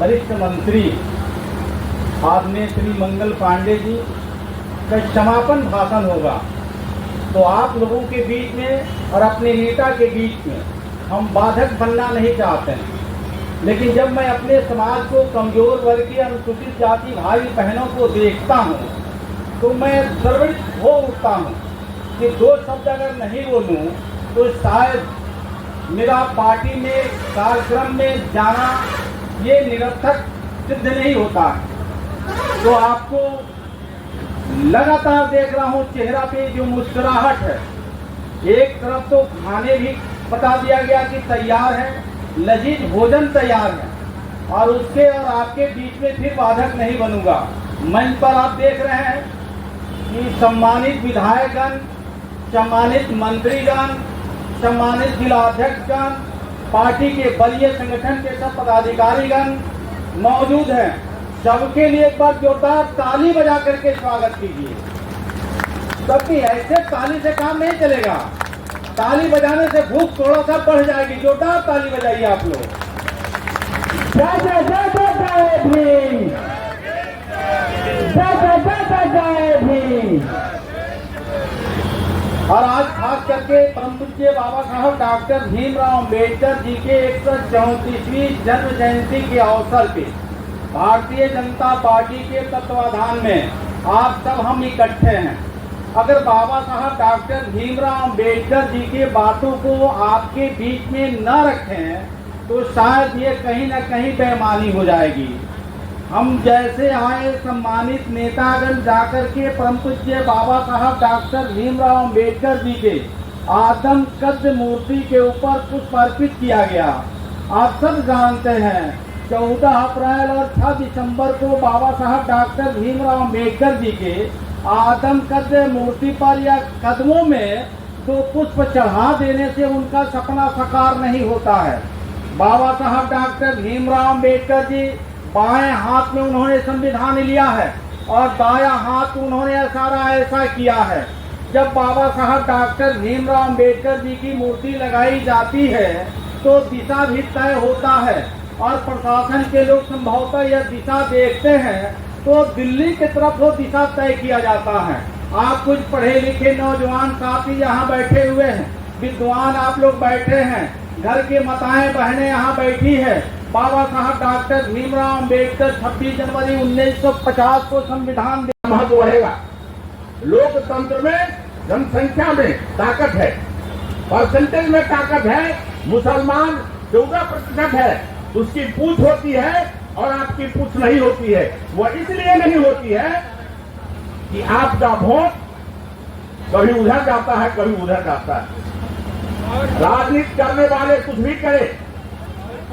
वरिष्ठ मंत्री आदरणीय श्री मंगल पांडे जी का समापन भाषण होगा, तो आप लोगों के बीच में और अपने नेता के बीच में हम बाधक बनना नहीं चाहते हैं। लेकिन जब मैं अपने समाज को, कमजोर वर्ग के अनुसूचित जाति भाई बहनों को देखता हूँ तो मैं गर्वित हो उठता हूँ कि दो शब्द अगर नहीं बोलूँ तो शायद मेरा पार्टी में कार्यक्रम में जाना ये निरर्थक सिद्ध नहीं होता है। तो आपको लगातार देख रहा हूँ चेहरा पे जो मुस्कुराहट है, एक तरफ तो खाने भी बता दिया गया कि तैयार है, लजीज भोजन तैयार है, और उसके और आपके बीच में फिर बाधक नहीं बनूंगा। मंच पर आप देख रहे हैं कि सम्मानित विधायकगण, सम्मानित मंत्रीगण, सम्मानित जिलाध्यक्षगण, पार्टी के बलिया संगठन के सब पदाधिकारीगण मौजूद हैं। सबके लिए एक बार जोरदार ताली बजा करके स्वागत कीजिए। सबकी ऐसे ताली से काम नहीं चलेगा, ताली बजाने से भूख थोड़ा सा बढ़ जाएगी। जोरदार ताली बजाइए आप लोग। जय जय जय जय जय भीम, जय जय जय जय जय भीम। और आज खास करके परम पूज्य बाबा साहब डॉक्टर भीमराव अम्बेडकर जी के 134वीं जन्म जयंती के अवसर पे भारतीय जनता पार्टी के तत्वाधान में आप सब हम इकट्ठे हैं। अगर बाबा साहब डॉक्टर भीमराव अम्बेडकर जी के बातों को आपके बीच में न रखें तो शायद ये कहीं न कहीं बेईमानी हो जाएगी। हम जैसे आए सम्मानित नेतागण जाकर के परम पूज्य बाबा साहब डॉक्टर भीमराव अम्बेडकर जी के आदम कद मूर्ति के ऊपर पुष्प अर्पित किया गया। आप सब जानते हैं 14 अप्रैल और 6 दिसंबर को बाबा साहब डॉक्टर भीमराव अम्बेडकर जी के आदम कद मूर्ति पर या कदमों में तो पुष्प चढ़ा देने से उनका सपना साकार नहीं होता है। बाबा साहब डॉक्टर भीमराव अम्बेडकर जी बाएं हाथ में उन्होंने संविधान लिया है और दायां हाथ उन्होंने ऐसा किया है। जब बाबा साहब डॉक्टर भीमराव अम्बेडकर जी की मूर्ति लगाई जाती है तो दिशा भी तय होता है और प्रशासन के लोग संभवतः यह दिशा देखते हैं तो दिल्ली की तरफ वो दिशा तय किया जाता है। आप कुछ पढ़े लिखे नौजवान साथी यहाँ बैठे हुए हैं, विद्वान आप लोग बैठे हैं, घर के माताएं बहनें यहाँ बैठी है। बाबा साहब डॉक्टर भीमराव अम्बेडकर 26 जनवरी 1950 को संविधान महत्व रहेगा। लोकतंत्र में जनसंख्या में ताकत है, परसेंटेज में ताकत है। मुसलमान 14% है, उसकी पूछ होती है और आपकी पूछ नहीं होती है। वो इसलिए नहीं होती है कि आपका वोट कभी उधर जाता है, कभी उधर जाता है। राजनीति करने वाले कुछ भी करें,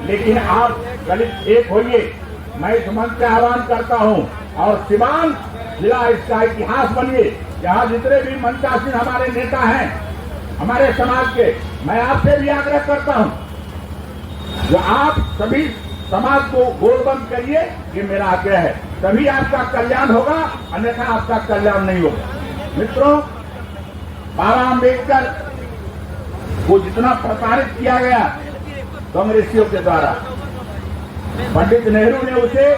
लेकिन आप दलित एक होइए। मैं इस मंच का आह्वान करता हूं और सिवान जिला इसका इतिहास बनिए। यहाँ जितने भी मंचासीन हमारे नेता हैं हमारे समाज के, मैं आपसे भी आग्रह करता हूं जो आप सभी समाज को गोलबंद करिए। ये मेरा आग्रह है, तभी आपका कल्याण होगा, अन्यथा आपका कल्याण नहीं होगा। मित्रों, बाबा अम्बेडकर को जितना प्रताड़ित किया गया कांग्रेसियों के द्वारा, पंडित नेहरू ने उसे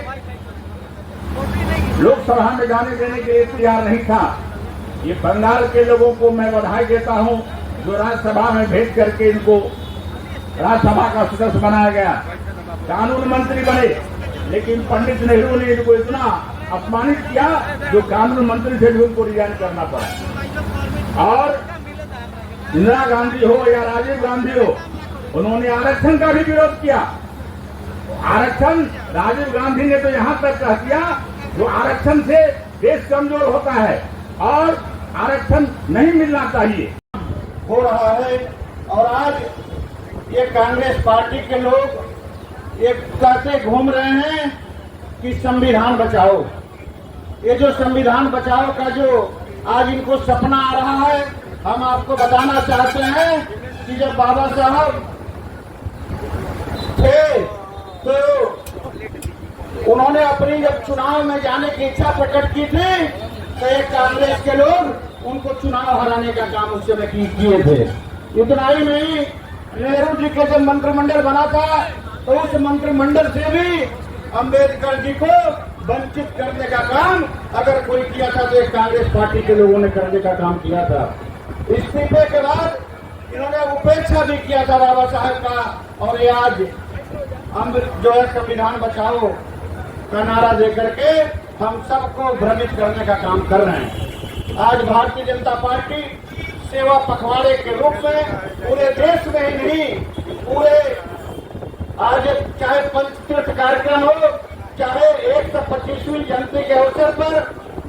लोकसभा में जाने देने के लिए तैयार नहीं था। ये बंगाल के लोगों को मैं बधाई देता हूं जो राज्यसभा में भेज करके इनको राज्यसभा का सदस्य बनाया गया, कानून मंत्री बने। लेकिन पंडित नेहरू ने इनको इतना अपमानित किया जो कानून मंत्री से भी उनको रिजाइन करना पड़ा। और इंदिरा गांधी हो या राजीव गांधी हो, उन्होंने आरक्षण का भी विरोध किया। आरक्षण राजीव गांधी ने तो यहां तक कह दिया जो आरक्षण से देश कमजोर होता है और आरक्षण नहीं मिलना चाहिए हो रहा है। और आज ये कांग्रेस पार्टी के लोग ये कहते घूम रहे हैं कि संविधान बचाओ। ये जो संविधान बचाओ का जो आज इनको सपना आ रहा है, हम आपको बताना चाहते हैं कि जब बाबा साहब थे तो उन्होंने अपनी जब चुनाव में जाने की इच्छा प्रकट की थी तो एक कांग्रेस के लोग उनको चुनाव हराने का काम उस समय किए थे। इतना ही नहीं, नेहरू जी के जब मंत्रिमंडल बना था तो उस मंत्रिमंडल से भी अंबेडकर जी को वंचित करने का काम अगर कोई किया था तो एक कांग्रेस पार्टी के लोगों ने करने का काम किया था। इस्तीफे के बाद इन्होंने उपेक्षा भी किया था बाबा साहब का, और ये आज हम जो है संविधान बचाओ का नारा देकर के हम सबको भ्रमित करने का काम कर रहे हैं। आज भारतीय जनता पार्टी सेवा पखवाड़े के रूप में पूरे देश में ही नहीं, पूरे आज चाहे पंचतीर्थ कार्यक्रम हो, चाहे 125वीं जयंती के अवसर पर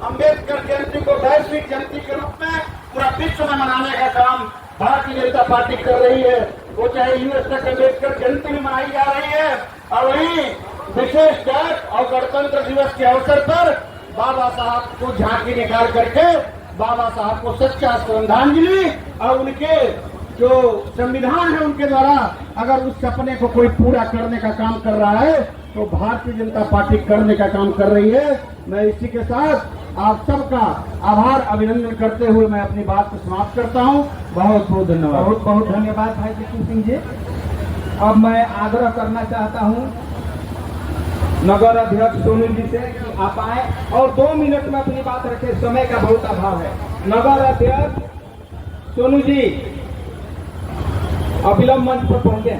अंबेडकर जयंती को वैश्विक जयंती के रूप में पूरा विश्व में मनाने का काम भारतीय जनता पार्टी कर रही है। वो चाहे यूएस तक अंबेडकर जयंती भी मनाई जा रही है, और वहीं विशेष जाट और गणतंत्र दिवस के अवसर पर बाबा साहब को झांकी निकाल करके बाबा साहब को सच्चा श्रद्धांजलि और उनके जो संविधान है उनके द्वारा अगर उस सपने को कोई पूरा करने का काम कर रहा है तो भारतीय जनता पार्टी करने का काम कर रही है। मैं इसी के साथ आप सबका आभार अभिनंदन करते हुए मैं अपनी बात को समाप्त करता हूं। बहुत बहुत धन्यवाद। बहुत बहुत धन्यवाद भाई विष्णु सिंह जी। अब मैं आग्रह करना चाहता हूं नगर अध्यक्ष सोनू जी से कि आप आए और 2 मिनट में अपनी बात रखें, समय का बहुत अभाव है। नगर अध्यक्ष सोनू जी अविलंब मंच पर पहुंचे।